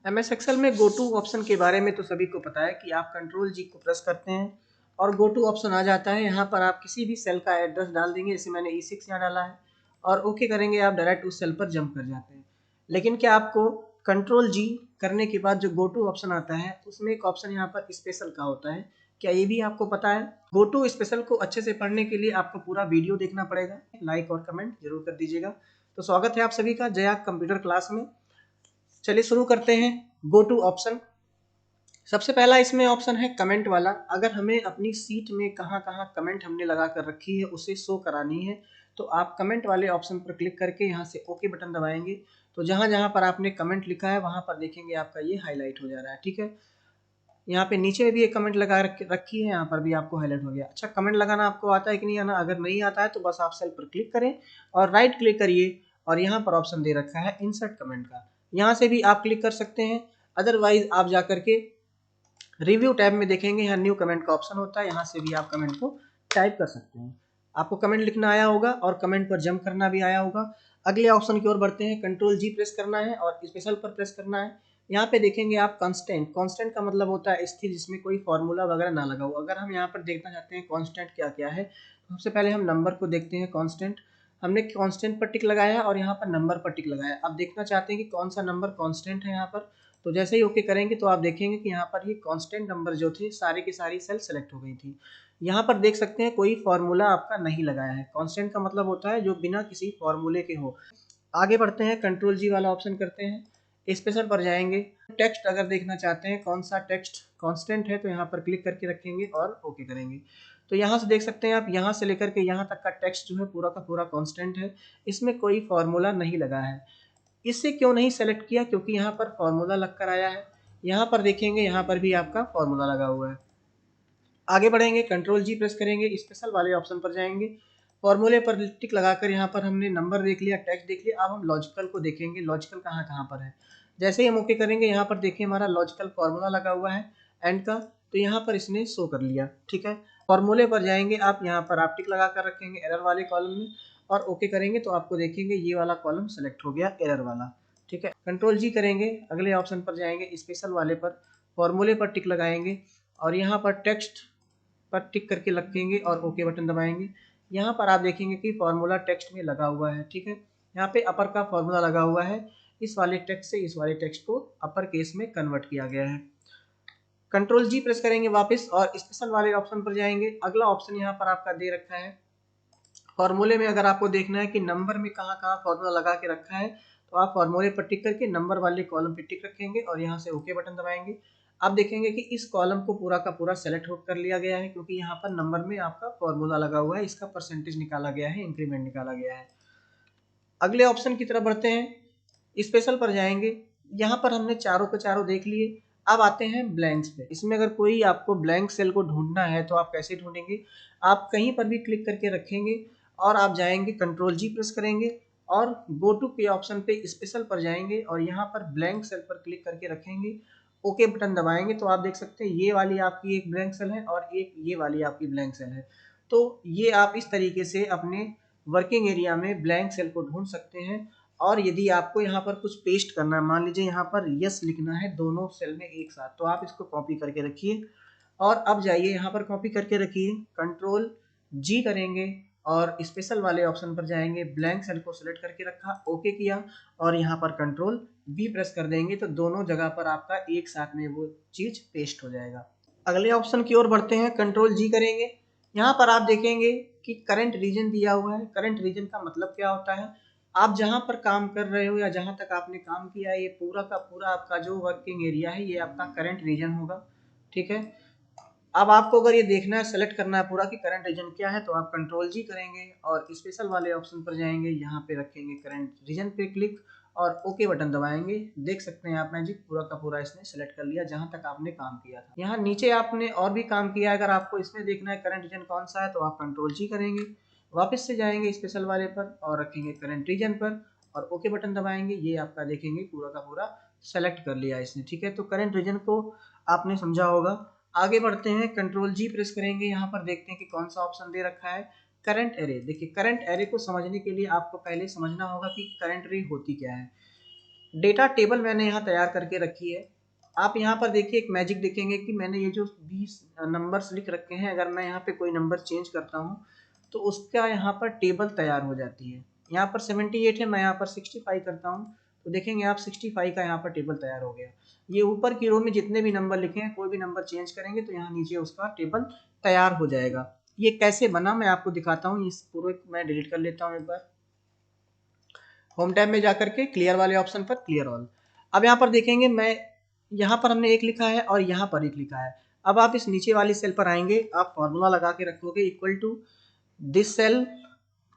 MS Excel में go to option के बारे में तो सभी को पता है कि आप कंट्रोल जी को प्रेस करते हैं और गो टू ऑप्शन आ जाता है। यहाँ पर आप किसी भी सेल का एड्रेस डाल देंगे, जैसे मैंने E6 यहाँ डाला है और ओके करेंगे, आप डायरेक्ट उस सेल पर जंप कर जाते हैं। लेकिन क्या आपको कंट्रोल जी करने के बाद जो गो टू ऑप्शन आता है उसमें एक ऑप्शन यहाँ पर स्पेशल का होता है, क्या ये भी आपको पता है? गो टू स्पेशल को अच्छे से पढ़ने के लिए आपको पूरा वीडियो देखना पड़ेगा। लाइक और कमेंट जरूर कर दीजिएगा। तो स्वागत है आप सभी का जया कंप्यूटर क्लास में। चलिए शुरू करते हैं। गो टू ऑप्शन, सबसे पहला इसमें ऑप्शन है कमेंट वाला। अगर हमें अपनी सीट में कहाँ कहाँ कमेंट हमने लगा कर रखी है उसे शो करानी है तो आप कमेंट वाले ऑप्शन पर क्लिक करके यहाँ से ओके बटन दबाएंगे। तो जहाँ जहाँ पर आपने कमेंट लिखा है वहाँ पर देखेंगे आपका ये हाईलाइट हो जा रहा है। ठीक है, यहाँ पे नीचे भी एक कमेंट लगा रखी है, यहाँ पर भी आपको हाईलाइट हो गया। अच्छा, कमेंट लगाना आपको आता है कि नहीं आना? अगर नहीं आता है तो बस आप सेल पर क्लिक करें और राइट क्लिक करिए और यहाँ पर ऑप्शन दे रखा है इंसर्ट कमेंट का, यहाँ से भी आप क्लिक कर सकते हैं। अदरवाइज आप जा करके रिव्यू टैब में देखेंगे, यहाँ न्यू कमेंट का ऑप्शन होता है, यहाँ से भी आप कमेंट को टाइप कर सकते हैं। आपको कमेंट लिखना आया होगा और कमेंट पर जंप करना भी आया होगा। अगले ऑप्शन की ओर बढ़ते हैं। कंट्रोल जी प्रेस करना है और स्पेशल पर प्रेस करना है। यहाँ पे देखेंगे आप कांस्टेंट, कांस्टेंट का मतलब होता है स्थिर, जिसमें कोई फार्मूला वगैरह ना लगा हो। अगर हम यहाँ पर देखना चाहते हैं कांस्टेंट क्या क्या है तो सबसे पहले हम नंबर को देखते हैं। कांस्टेंट, हमने कांस्टेंट पर टिक लगाया है और यहाँ पर नंबर पर टिक लगाया है। अब देखना चाहते हैं कि कौन सा नंबर कांस्टेंट है यहाँ पर, तो जैसे ही ओके करेंगे तो आप देखेंगे कि यहाँ पर ये कांस्टेंट नंबर जो थे सारी की सारी सेल सेलेक्ट हो गई थी। यहाँ पर देख सकते हैं कोई फार्मूला आपका नहीं लगाया है। कांस्टेंट का मतलब होता है जो बिना किसी फार्मूले के हो। आगे बढ़ते हैं, कंट्रोल जी वाला ऑप्शन करते हैं, स्पेशल पर जाएंगे। टेक्स्ट अगर देखना चाहते हैं कौन सा टेक्स्ट कांस्टेंट है तो यहाँ पर क्लिक करके रखेंगे और ओके करेंगे। तो यहाँ से देख सकते हैं आप, यहाँ से लेकर के यहाँ तक का टेक्स्ट जो है पूरा का पूरा कांस्टेंट है, इसमें कोई फार्मूला नहीं लगा है। इससे क्यों नहीं सेलेक्ट किया? क्योंकि यहाँ पर फॉर्मूला लग कर आया है। यहाँ पर देखेंगे, यहाँ पर भी आपका फॉर्मूला लगा हुआ है। आगे बढ़ेंगे, कंट्रोल जी प्रेस करेंगे, स्पेशल वाले ऑप्शन पर जाएंगे, फॉर्मूले पर टिक लगाकर यहाँ पर हमने नंबर देख लिया, टेक्स्ट देख लिया। अब हम लॉजिकल को देखेंगे, लॉजिकल कहाँ कहाँ पर है। जैसे ही हम ओके करेंगे यहाँ पर देखिए हमारा लॉजिकल फॉर्मूला लगा हुआ है एंड का, तो यहाँ पर इसने शो कर लिया। ठीक है, फॉर्मूले पर जाएंगे आप, यहाँ पर आप टिक लगा कर रखेंगे एरर वाले कॉलम में और ओके करेंगे तो आपको देखेंगे ये वाला कॉलम सेलेक्ट हो गया, एरर वाला। ठीक है, कंट्रोल जी करेंगे, अगले ऑप्शन पर जाएंगे, स्पेशल वाले पर फॉर्मूले पर टिक लगाएंगे और यहाँ पर टेक्स्ट पर टिक करके रखेंगे और ओके बटन दबाएंगे। यहाँ पर आप देखेंगे कि फॉर्मूला टेक्स्ट में लगा हुआ है। ठीक है, यहाँ पे अपर का फॉर्मूला लगा हुआ है, इस वाले टेक्स्ट से इस वाले टेक्स्ट को अपर केस में कन्वर्ट किया गया है। कंट्रोल जी प्रेस करेंगे वापस और स्पेशल वाले ऑप्शन पर जाएंगे। अगला ऑप्शन यहाँ पर आपका दे रखा है फॉर्मूले में, अगर आपको देखना है कि नंबर में कहाँ कहाँ फॉर्मूला लगा के रखा है तो आप फॉर्मूले पर टिक करके नंबर वाले कॉलम पे टिक रखेंगे और यहाँ से ओके बटन दबाएंगे। आप देखेंगे कि इस कॉलम को पूरा का पूरा सेलेक्ट कर लिया गया है, क्योंकि यहाँ पर नंबर में आपका फॉर्मूला लगा हुआ है, इसका परसेंटेज निकाला गया है, इंक्रीमेंट निकाला गया है। अगले ऑप्शन की तरफ बढ़ते हैं, स्पेशल पर जाएंगे। यहाँ पर हमने चारों के चारों देख लिए। अब आते हैं ब्लैंक्स पे। इसमें अगर कोई आपको ब्लैंक सेल को ढूंढना है तो आप कैसे ढूंढेंगे? आप कहीं पर भी क्लिक करके रखेंगे और आप जाएंगे, कंट्रोल जी प्रेस करेंगे और गो टू के ऑप्शन पे स्पेशल पर जाएंगे और यहाँ पर ब्लैंक सेल पर क्लिक करके रखेंगे, ओके बटन दबाएंगे तो आप देख सकते हैं ये वाली आपकी एक ब्लैंक सेल है और एक ये वाली आपकी ब्लैंक सेल है। तो ये आप इस तरीके से अपने वर्किंग एरिया में ब्लैंक सेल को ढूंढ सकते हैं। और यदि आपको यहाँ पर कुछ पेस्ट करना है, मान लीजिए यहाँ पर यस लिखना है दोनों सेल में एक साथ, तो आप इसको कॉपी करके रखिए और अब जाइए यहाँ पर कॉपी करके रखिए, कंट्रोल जी करेंगे और स्पेशल वाले ऑप्शन पर जाएंगे, ब्लैंक सेल को सिलेक्ट करके रखा, ओके किया और यहाँ पर कंट्रोल वी प्रेस कर देंगे तो दोनों जगह पर आपका एक साथ में वो चीज पेस्ट हो जाएगा। अगले ऑप्शन की ओर बढ़ते हैं, कंट्रोल जी करेंगे। यहाँ पर आप देखेंगे कि करंट रीजन दिया हुआ है। करंट रीजन का मतलब क्या होता है? आप जहाँ पर काम कर रहे हो या जहाँ तक आपने काम किया है, ये पूरा का पूरा आपका जो वर्किंग एरिया है ये आपका करंट रीजन होगा। ठीक है, अब आपको अगर ये देखना है, सेलेक्ट करना है पूरा कि करंट रीजन क्या है, तो आप कंट्रोल जी करेंगे और स्पेशल वाले ऑप्शन पर जाएंगे, यहाँ पे रखेंगे करंट रीजन पे क्लिक और ओके बटन दबाएंगे। देख सकते हैं आप मैजिक, पूरा का पूरा इसने सेलेक्ट कर लिया जहां तक आपने काम किया था। यहाँ नीचे आपने और भी काम किया है, अगर आपको इसमें देखना है करंट रीजन कौन सा है तो आप कंट्रोल जी करेंगे, वापस से जाएंगे स्पेशल वाले पर और रखेंगे करंट रीजन पर और ओके बटन दबाएंगे। ये आपका देखेंगे पूरा का पूरा सेलेक्ट कर लिया इसने। ठीक है, तो करंट रीजन को आपने समझा होगा। आगे बढ़ते हैं, कंट्रोल जी प्रेस करेंगे, यहाँ पर देखते हैं कि कौन सा ऑप्शन दे रखा है, करंट एरे। देखिए करंट एरे को समझने के लिए आपको पहले समझना होगा कि करंट एरे होती क्या है। डेटा टेबल मैंने यहाँ तैयार करके रखी है। आप यहाँ पर देखिए एक मैजिक देखेंगे कि मैंने ये जो 20 नंबर्स लिख रखे हैं, अगर मैं यहाँ पे कोई नंबर चेंज करता हूँ तो उसका यहाँ पर टेबल तैयार हो जाती है। यहाँ पर 78 है, मैं यहाँ पर 65 करता हूँ तो देखेंगे आप 65 का यहाँ पर टेबल तैयार हो गया। ये ऊपर की रो में जितने भी नंबर लिखे हैं, कोई भी नंबर चेंज करेंगे तो यहाँ नीचे उसका टेबल तैयार हो जाएगा। ये कैसे बना मैं आपको दिखाता हूँ। इस पूरे मैं डिलीट कर लेता हूँ एक बार। होम टैब में जाकर के क्लियर वाले ऑप्शन पर क्लियर ऑल। अब यहाँ पर देखेंगे मैं यहाँ पर हमने एक लिखा है और यहाँ पर एक लिखा है। अब आप इस नीचे वाली सेल पर आएंगे, आप फॉर्मूला लगा के रखोगे equal to this cell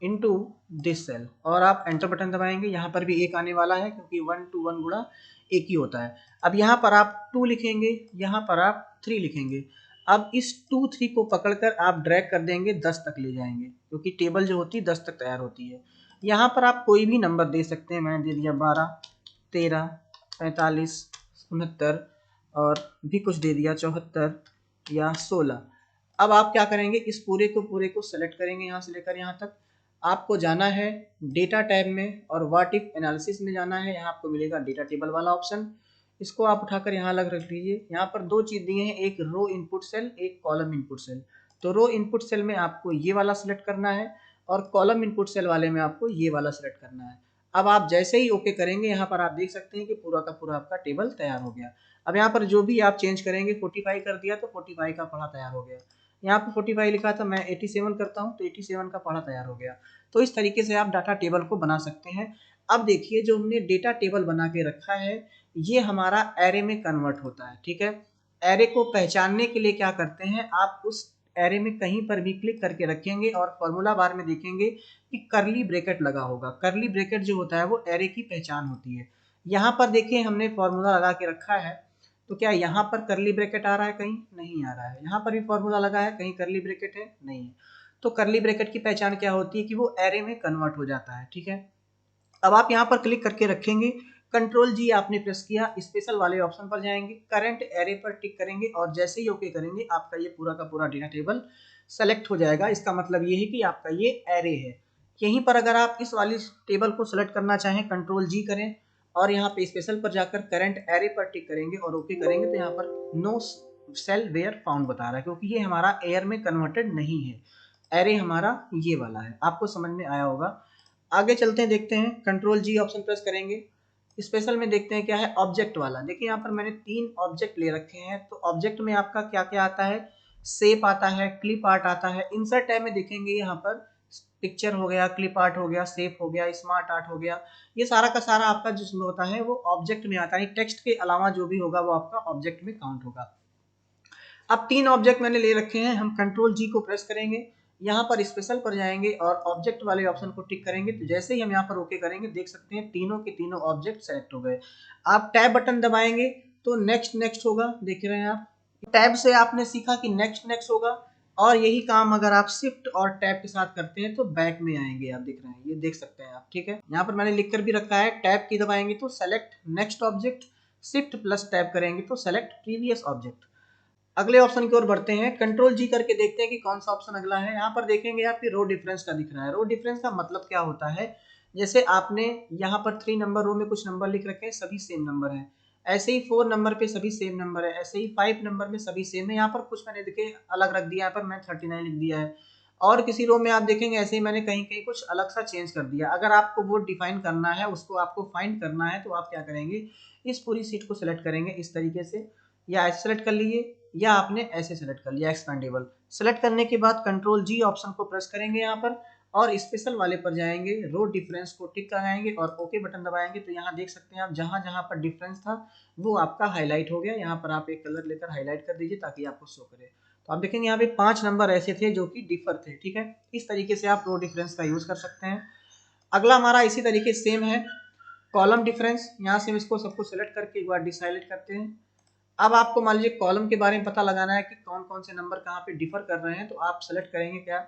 into this cell और आप एंटर बटन दबाएंगे। यहाँ पर भी एक आने वाला है क्योंकि 1 to 1 गुणा एक ही होता है। अब यहाँ पर आप 2 लिखेंगे, यहाँ पर आप 3 लिखेंगे। अब इस 2 3 को पकड़कर आप ड्रैग कर देंगे 10 तक ले जाएंगे, क्योंकि टेबल जो होती है 10 तक तैयार होती है। यहाँ पर आप कोई भी नंबर दे सकते हैं, मैंने दे दिया 12, 13, 45, 69 और भी कुछ दे दिया 74 या 16। अब आप क्या करेंगे, इस पूरे को सेलेक्ट करेंगे यहाँ से लेकर यहाँ तक। आपको जाना है डेटा टैब में और व्हाट इफ एनालिसिस में जाना है। यहाँ आपको मिलेगा डेटा टेबल वाला ऑप्शन, इसको आप उठाकर यहाँ अलग रख लीजिए। यहाँ पर दो चीज़ दिए हैं, एक रो इनपुट सेल, एक कॉलम इनपुट सेल। तो रो इनपुट सेल में आपको ये वाला सिलेक्ट करना है और कॉलम इनपुट सेल वाले में आपको ये वाला सिलेक्ट करना है। अब आप जैसे ही ओके करेंगे, यहाँ पर आप देख सकते हैं कि पूरा का पूरा आपका टेबल तैयार हो गया। अब यहाँ पर जो भी आप चेंज करेंगे, 45 कर दिया तो 45 का पढ़ा तैयार हो गया। यहाँ पर 45 लिखा था, मैं 87 करता हूँ तो 87 का पढ़ा तैयार हो गया। तो इस तरीके से आप डाटा टेबल को बना सकते हैं। अब देखिए जो हमने डेटा टेबल बना के रखा है, ये हमारा एरे में कन्वर्ट होता है। ठीक है, एरे को पहचानने के लिए क्या करते हैं, आप उस एरे में कहीं पर भी क्लिक करके रखेंगे और फॉर्मूला बार में देखेंगे कि करली ब्रैकेट लगा होगा। करली ब्रैकेट जो होता है वो एरे की पहचान होती है। यहाँ पर देखिए हमने फॉर्मूला लगा के रखा है, तो क्या यहाँ पर करली ब्रैकेट आ रहा है? कहीं नहीं आ रहा है। यहाँ पर भी फॉर्मूला लगा है, कहीं करली ब्रैकेट है? नहीं है। तो करली ब्रैकेट की पहचान क्या होती है कि वो एरे में कन्वर्ट हो जाता है। ठीक है, अब आप यहाँ पर क्लिक करके रखेंगे, कंट्रोल जी आपने प्रेस किया, स्पेशल वाले ऑप्शन पर जाएंगे, करंट एरे पर टिक करेंगे और जैसे ही ओके करेंगे आपका ये पूरा का पूरा डेटा टेबल सेलेक्ट हो जाएगा। इसका मतलब ये है कि आपका ये एरे है। यहीं पर अगर आप इस वाली टेबल को सेलेक्ट करना चाहें, कंट्रोल जी करें और यहाँ पे स्पेशल पर जाकर करंट एरे पर टिक करेंगे और ओके करेंगे तो यहाँ पर नो सेल वेयर फाउंड बता रहा है, क्योंकि ये हमारा एयर में कन्वर्टेड नहीं है। एरे हमारा ये वाला है। आपको समझ में आया होगा। आगे चलते हैं, देखते हैं, कंट्रोल जी ऑप्शन प्रेस करेंगे, स्पेशल में देखते हैं क्या है, ऑब्जेक्ट वाला। देखिए यहाँ पर मैंने 3 ऑब्जेक्ट ले रखे हैं। तो ऑब्जेक्ट में आपका क्या क्या आता है, शेप आता है, क्लिप आर्ट आता है। इंसर्ट टैब में देखेंगे यहाँ पर पिक्चर हो गया, क्लिप आर्ट हो गया, शेप हो गया, स्मार्ट आर्ट हो गया। ये सारा का सारा आपका जिसमें होता है वो ऑब्जेक्ट में आता है। टेक्स्ट के अलावा जो भी होगा वो आपका ऑब्जेक्ट में काउंट होगा। अब 3 ऑब्जेक्ट मैंने ले रखे हैं, हम कंट्रोल जी को प्रेस करेंगे, यहाँ पर स्पेशल पर जाएंगे और ऑब्जेक्ट वाले ऑप्शन को टिक करेंगे। तो जैसे ही हम यहाँ पर ओके करेंगे, देख सकते हैं तीनों के तीनों ऑब्जेक्ट सेलेक्ट हो गए। आप टैब बटन दबाएंगे तो नेक्स्ट नेक्स्ट होगा, देख रहे हैं आप। टैब से आपने सीखा कि नेक्स्ट नेक्स्ट होगा, और यही काम अगर आप शिफ्ट और टैब के साथ करते हैं तो बैक में आएंगे। आप देख रहे हैं, ये देख सकते हैं आप। ठीक है, यहाँ पर मैंने लिख कर भी रखा है, टैब की दबाएंगे तो select next object, shift plus tab करेंगे तो सेलेक्ट प्रीवियस ऑब्जेक्ट। अगले ऑप्शन की ओर बढ़ते हैं, कंट्रोल जी करके देखते हैं कि कौन सा ऑप्शन अगला है। यहाँ पर देखेंगे आपकी रो डिफरेंस का दिख रहा है। रो डिफरेंस का मतलब क्या होता है, जैसे आपने यहाँ पर 3 नंबर रो में कुछ नंबर लिख रखे हैं, सभी सेम नंबर हैं। ऐसे ही 4 नंबर पे सभी सेम नंबर है, ऐसे ही 5 नंबर में सभी सेम है। यहाँ पर कुछ मैंने देखे अलग रख दिया, यहाँ पर मैं 39 लिख दिया है। और किसी रो में आप देखेंगे ऐसे ही मैंने कहीं कहीं कुछ अलग सा चेंज कर दिया। अगर आपको वो डिफाइन करना है, उसको आपको फाइंड करना है, तो आप क्या करेंगे, इस पूरी सीट को सिलेक्ट करेंगे इस तरीके से, या ऐसे सेलेक्ट कर लिए या आपने ऐसे सेलेक्ट कर लिया एक्सपेंडेबल। सेलेक्ट करने के बाद कंट्रोल जी ऑप्शन को प्रेस करेंगे यहाँ पर और स्पेशल वाले पर जाएंगे, रो डिफरेंस को टिक लगाएंगे और ओके बटन दबाएंगे। तो यहाँ देख सकते हैं आप, जहाँ जहाँ पर डिफरेंस था वो आपका हाईलाइट हो गया। यहाँ पर आप एक कलर लेकर हाईलाइट कर दीजिए ताकि आपको शो करे। तो आप देखेंगे यहाँ पे 5 नंबर ऐसे थे जो कि डिफर थे। ठीक है, इस तरीके से आप रो डिफरेंस का यूज कर सकते हैं। अगला हमारा इसी तरीके सेम है, कॉलम डिफरेंस। यहाँ से हम इसको सबको सेलेक्ट करके एक बार डिसाइलेट करते हैं। अब आपको मान लीजिए कॉलम के बारे में पता लगाना है कि कौन कौन से नंबर कहाँ पे डिफर कर रहे हैं, तो आप सेलेक्ट करेंगे क्या,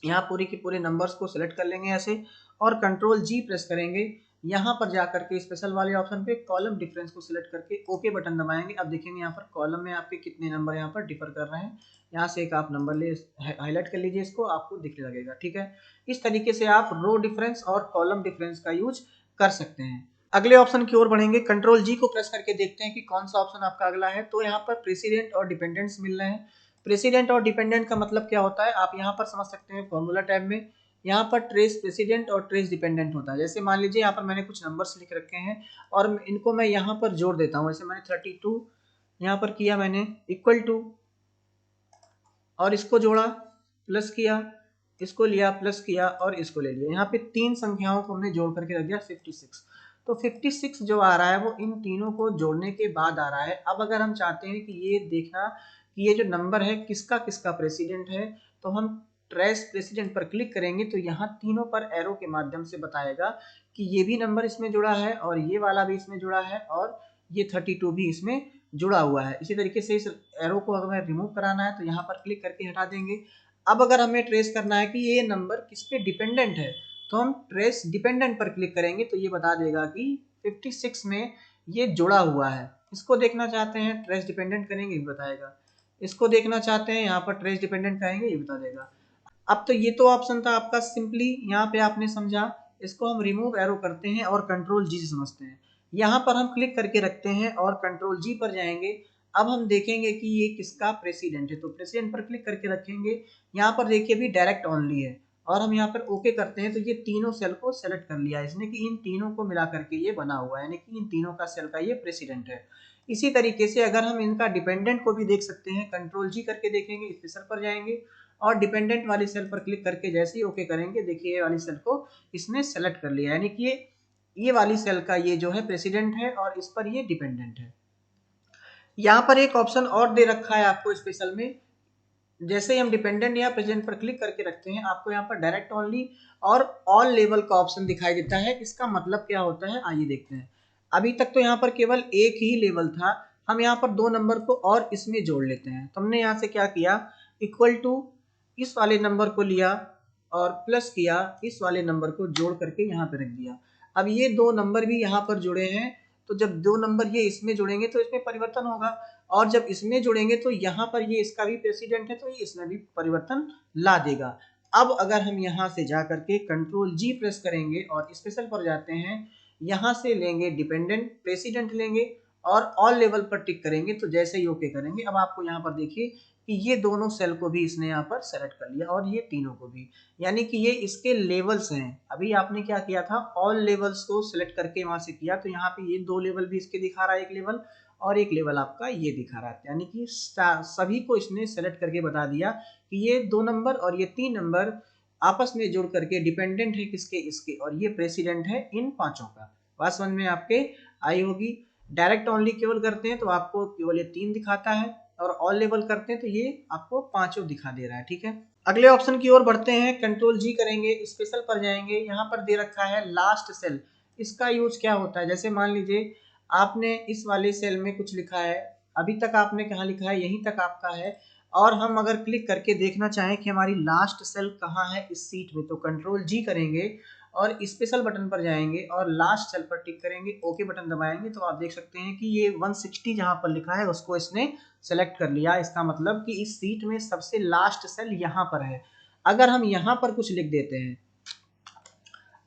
यहाँ पूरी की पूरे नंबर्स को सिलेक्ट कर लेंगे ऐसे और कंट्रोल जी प्रेस करेंगे। यहाँ पर जाकर के स्पेशल वाले ऑप्शन पे कॉलम डिफरेंस को सिलेक्ट करके ओके बटन दबाएंगे। अब देखेंगे यहाँ पर कॉलम में आपके कितने नंबर यहाँ पर डिफर कर रहे हैं। यहाँ से एक आप नंबर ले हाईलाइट कर लीजिए, इसको आपको दिखने लगेगा। ठीक है, इस तरीके से आप रो डिफरेंस और कॉलम डिफरेंस का यूज कर सकते हैं। अगले ऑप्शन की ओर बढ़ेंगे, कंट्रोल जी को प्रेस करके देखते हैं कि कौन सा ऑप्शन आपका अगला है। तो यहाँ पर प्रेसिडेंट और डिपेंडेंट्स मिल रहे हैं। प्रेसिडेंट और डिपेंडेंट का मतलब क्या होता है, आप यहाँ पर समझ सकते हैं फॉर्मूला टैब में। यहाँ पर ट्रेस प्रेसिडेंट और ट्रेस डिपेंडेंट होता है। जैसे मान लीजिए यहाँ पर मैंने कुछ नंबर्स लिख रखे हैं और इनको मैं यहाँ पर जोड़ देता हूँ। जैसे मैंने 32 यहाँ पर किया मैंने इक्वल टू, और इसको जोड़ा प्लस किया, इसको लिया प्लस किया और इसको ले लिया। यहाँ पे तीन संख्याओं को हमने जोड़ करके रख दिया 56। तो 56 जो आ रहा है वो इन तीनों को जोड़ने के बाद आ रहा है। अब अगर हम चाहते हैं कि ये देखना कि ये जो नंबर है किसका किसका प्रेसिडेंट है, तो हम ट्रेस प्रेसिडेंट पर क्लिक करेंगे तो यहाँ तीनों पर एरो के माध्यम से बताएगा कि ये भी नंबर इसमें जुड़ा है और ये वाला भी इसमें जुड़ा है और ये 32 भी इसमें जुड़ा हुआ है। इसी तरीके से इस एरो को अगर हमें रिमूव कराना है तो यहाँ पर क्लिक करके हटा देंगे। अब अगर हमें ट्रेस करना है कि ये नंबर किस पे डिपेंडेंट है, तो हम ट्रेस डिपेंडेंट पर क्लिक करेंगे तो ये बता देगा कि 56 में ये जुड़ा हुआ है। इसको देखना चाहते हैं ट्रेस डिपेंडेंट करेंगे, ये बताएगा। इसको देखना चाहते हैं यहाँ पर ट्रेस डिपेंडेंट करेंगे, ये बता देगा। अब तो ये तो ऑप्शन था आपका, सिंपली यहाँ पे आपने समझा। इसको हम रिमूव एरो करते हैं और कंट्रोल जी से समझते हैं। यहाँ पर हम क्लिक करके रखते हैं और कंट्रोल जी पर जाएंगे। अब हम देखेंगे कि ये किसका प्रेसिडेंट है, तो प्रेसिडेंट पर क्लिक करके रखेंगे। यहाँ पर देखिए अभी डायरेक्ट ओनली है और हम यहाँ पर ओके करते हैं तो ये तीनों सेल को सेलेक्ट कर लिया इसने कि इन तीनों को मिला करके ये बना हुआ है, यानी कि इन तीनों का सेल का ये प्रेसिडेंट है। इसी तरीके से अगर हम इनका डिपेंडेंट को भी देख सकते हैं, कंट्रोल जी करके देखेंगे, स्पेशल पर जाएंगे और डिपेंडेंट वाली सेल पर क्लिक करके जैसे ही ओके करेंगे, देखिए ये वाली सेल को इसने सेलेक्ट कर लिया, यानी कि ये वाली सेल का ये जो है प्रेसिडेंट है और इस पर ये डिपेंडेंट है। यहाँ पर एक ऑप्शन और दे रखा है आपको स्पेशल में, जैसे ही हम डिपेंडेंट या प्रेसिडेंट पर क्लिक करके रखते हैं आपको यहाँ पर डायरेक्ट ओनली और ऑल लेवल का ऑप्शन दिखाई देता है। इसका मतलब क्या होता है आइए देखते हैं। अभी तक तो यहाँ पर केवल एक ही लेवल था, हम यहाँ पर दो नंबर को और इसमें जोड़ लेते हैं। तो हमने यहाँ से क्या किया, इक्वल टू इस वाले नंबर को लिया और प्लस किया, इस वाले नंबर को जोड़ करके यहाँ पे रख दिया। अब ये दो नंबर भी यहाँ पर जुड़े हैं, तो जब दो नंबर ये इसमें जुड़ेंगे तो इसमें परिवर्तन होगा और जब इसमें जुड़ेंगे तो यहाँ पर ये इसका भी प्रेसिडेंट है तो ये इसमें भी परिवर्तन ला देगा। अब अगर हम यहाँ से जा करके कंट्रोल जी प्रेस करेंगे और स्पेशल पर जाते हैं, यहाँ से लेंगे डिपेंडेंट प्रेसिडेंट लेंगे और ऑल लेवल पर टिक करेंगे तो जैसे ही ओके करेंगे अब आपको यहाँ पर देखिए कि ये दोनों सेल को भी इसने यहाँ पर सेलेक्ट कर लिया और ये तीनों को भी, यानी कि ये इसके लेवल्स हैं। अभी आपने क्या किया था, ऑल लेवल्स को सिलेक्ट करके वहां से किया तो यहाँ पे ये दो लेवल भी इसके दिखा रहा है, एक लेवल और एक लेवल आपका ये दिखा रहा है, यानी कि सभी को इसने सेलेक्ट करके बता दिया कि ये दो नंबर और ये तीन नंबर आपस में जोड़ करके डिपेंडेंट है किसके, इसके, और ये प्रेसिडेंट है इन पांचों का। बात समझ में आपके आई होगी। डायरेक्ट ओनली केवल करते हैं तो आपको केवल ये तीन दिखाता है और ऑल लेवल करते हैं तो ये आपको पांचों दिखा दे रहा है। ठीक है, अगले ऑप्शन की ओर बढ़ते हैं, कंट्रोल जी करेंगे, स्पेशल पर जाएंगे। यहाँ पर दे रखा है लास्ट सेल। इसका यूज क्या होता है, जैसे मान लीजिए आपने इस वाले सेल में कुछ लिखा है, अभी तक आपने कहाँ लिखा है, यहीं तक आपका है, और हम अगर क्लिक करके देखना चाहें कि हमारी लास्ट सेल कहाँ है इस सीट में, तो कंट्रोल जी करेंगे और स्पेशल बटन पर जाएंगे और लास्ट सेल पर टिक करेंगे, ओके बटन दबाएंगे तो आप देख सकते हैं कि ये 160 जहां पर लिखा है उसको इसने सेलेक्ट कर लिया। इसका मतलब कि इस सीट में सबसे लास्ट सेल यहाँ पर है। अगर हम यहाँ पर कुछ लिख देते हैं,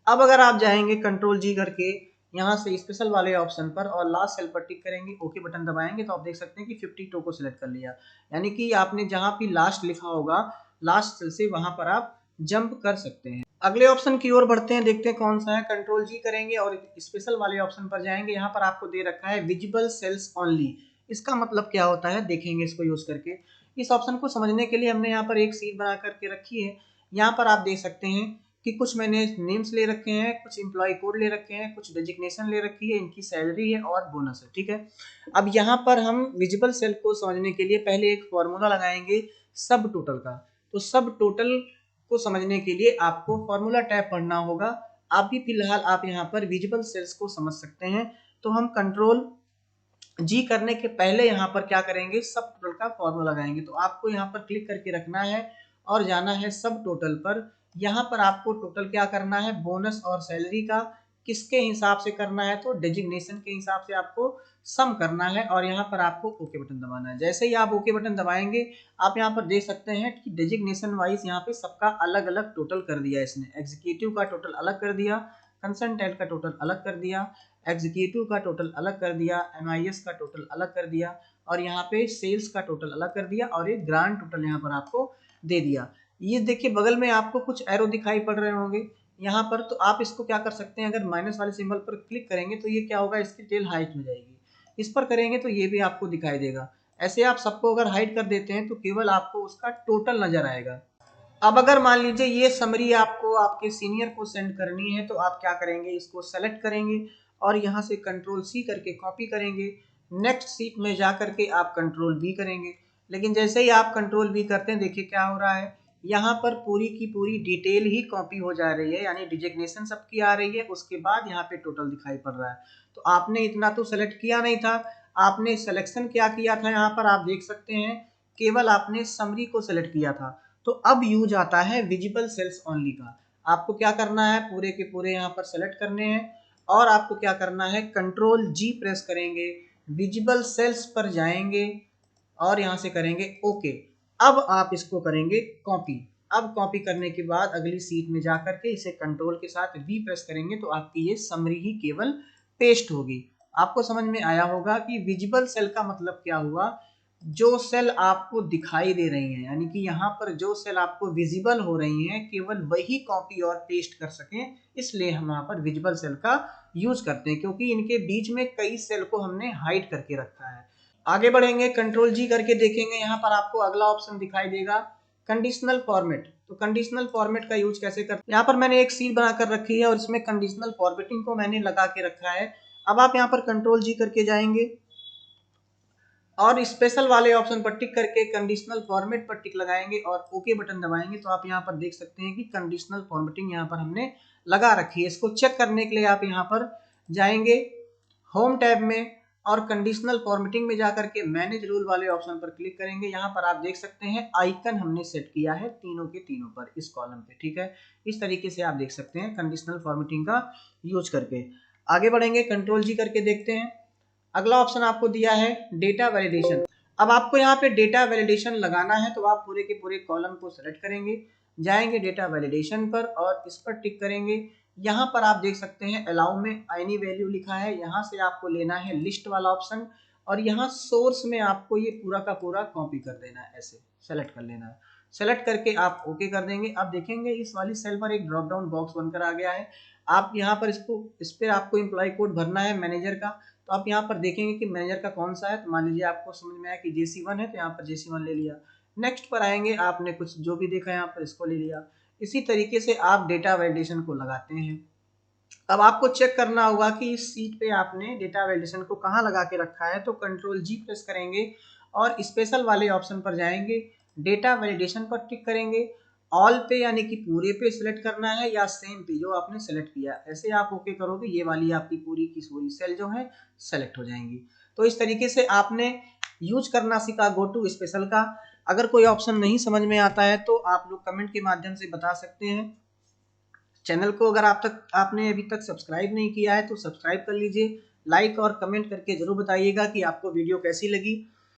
अब अगर आप जाएंगे कंट्रोल जी करके यहाँ से स्पेशल वाले ऑप्शन पर और लास्ट सेल पर टिक करेंगे, ओके बटन दबाएंगे तो आप देख सकते हैं कि 52 को सिलेक्ट कर लिया, यानी कि आपने जहां भी लास्ट लिखा होगा लास्ट सेल से वहां पर आप जंप कर सकते हैं। अगले ऑप्शन की ओर बढ़ते हैं, देखते हैं कौन सा है। कंट्रोल जी करेंगे और स्पेशल वाले ऑप्शन पर जाएंगे। यहाँ पर आपको दे रखा है विजिबल सेल्स ओनली। इसका मतलब क्या होता है देखेंगे इसको यूज करके। इस ऑप्शन को समझने के लिए हमने यहाँ पर एक सीट बना करके रखी है। यहाँ पर आप देख सकते हैं कि कुछ मैंने नेम्स ले रखे हैं, कुछ एम्प्लॉय कोड ले रखे हैं, कुछ डेजिग्नेशन ले रखी है, इनकी सैलरी है और बोनस है। ठीक है, अब यहाँ पर हम विजिबल सेल को समझने के लिए पहले एक फॉर्मूला लगाएंगे सब टोटल का। तो सब टोटल को समझने के लिए आपको फॉर्मूला टैब पढ़ना होगा। अभी फिलहाल आप यहाँ पर विजिबल सेल्स को समझ सकते हैं। तो हम कंट्रोल जी करने के पहले यहाँ पर क्या करेंगे, सब टोटल का फॉर्मूला लगाएंगे। तो आपको यहाँ पर क्लिक करके रखना है और जाना है सब टोटल पर। यहाँ पर आपको टोटल क्या करना है, बोनस और सैलरी का किसके हिसाब से करना है, तो डेजिग्नेशन के हिसाब से आपको सम करना है और यहाँ पर आपको ओके बटन दबाना है। जैसे ही आप ओके बटन दबाएंगे आप यहाँ पर देख सकते हैं कि डेजिग्नेशन वाइज यहाँ पे सबका अलग अलग टोटल कर दिया इसने। एग्जीक्यूटिव का टोटल अलग कर दिया, कंसर्न टैल का टोटल अलग कर दिया, एग्जीक्यूटिव का टोटल अलग कर दिया, MIS का टोटल अलग कर दिया, और यहाँ पे सेल्स का टोटल अलग कर दिया, और एक ग्रांड टोटल यहाँ पर आपको दे दिया। ये देखिए बगल में आपको कुछ एरो दिखाई पड़ रहे होंगे यहाँ पर, तो आप इसको क्या कर सकते हैं, अगर माइनस वाले सिंबल पर क्लिक करेंगे तो ये क्या होगा, इसकी टेल हाइट हो जाएगी। इस पर करेंगे तो ये भी आपको दिखाई देगा। ऐसे आप सबको अगर हाइड कर देते हैं तो केवल आपको उसका टोटल नजर आएगा। अब अगर मान लीजिए ये समरी आपको आपके सीनियर को सेंड करनी है तो आप क्या करेंगे, इसको सेलेक्ट करेंगे और यहाँ से कंट्रोल C करके कॉपी करेंगे। नेक्स्ट सीट में जा करके आप कंट्रोल V करेंगे। लेकिन जैसे ही आप कंट्रोल V करते हैं, देखिए क्या हो रहा है, यहाँ पर पूरी की पूरी डिटेल ही कॉपी हो जा रही है, यानी डिजिग्नेशन सबकी आ रही है, उसके बाद यहाँ पे टोटल दिखाई पड़ रहा है। तो आपने इतना तो सेलेक्ट किया नहीं था, आपने सिलेक्शन क्या किया था, यहाँ पर आप देख सकते हैं केवल आपने समरी को सेलेक्ट किया था। तो अब यूज आता है विजिबल सेल्स ओनली का। आपको क्या करना है, पूरे के पूरे यहाँ पर सेलेक्ट करने हैं और आपको क्या करना है, कंट्रोल G प्रेस करेंगे, विजिबल सेल्स पर जाएंगे और यहाँ से करेंगे ओके। अब आप इसको करेंगे कॉपी। अब कॉपी करने के बाद अगली सीट में जा करके इसे कंट्रोल के साथ V प्रेस करेंगे तो आपकी ये समरी ही केवल पेस्ट होगी। आपको समझ में आया होगा कि विजिबल सेल का मतलब क्या हुआ, जो सेल आपको दिखाई दे रही हैं, यानी कि यहाँ पर जो सेल आपको विजिबल हो रही हैं केवल वही कॉपी और पेस्ट कर सकें, इसलिए हम यहाँ पर विजिबल सेल का यूज करते हैं, क्योंकि इनके बीच में कई सेल को हमने हाइड करके रखा है। आगे बढ़ेंगे, कंट्रोल G करके देखेंगे, यहाँ पर आपको अगला ऑप्शन दिखाई देगा कंडीशनल फॉर्मेट। तो कंडीशनल फॉर्मेट का यूज कैसे करते हैं, यहाँ पर मैंने एक सीट बनाकर रखी है और इसमें कंडीशनल फॉर्मेटिंग को मैंने लगा के रखा है। अब आप यहाँ पर कंट्रोल G करके जाएंगे और स्पेशल वाले ऑप्शन पर टिक करके कंडीशनल फॉर्मेट पर टिक लगाएंगे और ओके बटन दबाएंगे तो आप यहाँ पर देख सकते हैं कि कंडीशनल फॉर्मेटिंग यहाँ पर हमने लगा रखी है। इसको चेक करने के लिए आप यहाँ पर जाएंगे होम टैब में और कंडीशनल फॉर्मेटिंग में जाकर के मैनेज रूल वाले ऑप्शन पर क्लिक करेंगे। यहाँ पर आप देख सकते हैं आइकन हमने सेट किया है तीनों के तीनों पर इस कॉलम पे, ठीक है। इस तरीके से आप देख सकते हैं कंडीशनल फॉर्मेटिंग का यूज करके। आगे बढ़ेंगे, कंट्रोल G करके देखते हैं। अगला ऑप्शन आपको दिया है डेटा वैलिडेशन। अब आपको यहाँ पे डेटा वैलिडेशन लगाना है तो आप पूरे के पूरे कॉलम को सेलेक्ट करेंगे, जाएंगे डेटा वैलिडेशन पर और इस पर टिक करेंगे। यहाँ पर आप देख सकते हैं अलाउ में एनी वैल्यू लिखा है, यहाँ से आपको लेना है लिस्ट वाला ऑप्शन और यहाँ सोर्स में आपको ये पूरा का पूरा कॉपी कर देना है, ऐसे सेलेक्ट कर लेना है। सेलेक्ट करके आप ओके कर देंगे। आप देखेंगे इस वाली सेल पर एक ड्रॉप डाउन बॉक्स बनकर आ गया है। आप यहाँ पर इस पर आपको एम्प्लॉय कोड भरना है मैनेजर का, तो आप यहाँ पर देखेंगे कि मैनेजर का कौन सा है। तो मान लीजिए आपको समझ में आया कि JC1 है तो यहाँ पर JC1 ले लिया। नेक्स्ट पर आएंगे, आपने कुछ जो भी देखा यहाँ पर इसको ले लिया। इसी तरीके से आप डेटा वैलिडेशन को लगाते हैं। अब आपको चेक करना होगा कि इस सीट पे आपने डेटा वैलिडेशन को कहाँ लगा के रखा है, तो कंट्रोल G प्रेस करेंगे और स्पेशल वाले ऑप्शन पर जाएंगे, डेटा वैलिडेशन पर टिक करेंगे, ऑल पे यानी कि पूरे पे सिलेक्ट करना है या सेम पे जो आपने सेलेक्ट किया, ऐसे आप ओके करोगे ये वाली आपकी पूरी की पूरी सेल जो है सेलेक्ट हो जाएंगी। तो इस तरीके से आपने यूज करना सीखा गो टू स्पेशल का। अगर कोई ऑप्शन नहीं समझ में आता है तो आप लोग कमेंट के माध्यम से बता सकते हैं। चैनल को अगर आपने अभी तक सब्सक्राइब नहीं किया है तो सब्सक्राइब कर लीजिए। लाइक और कमेंट करके जरूर बताइएगा कि आपको वीडियो कैसी लगी।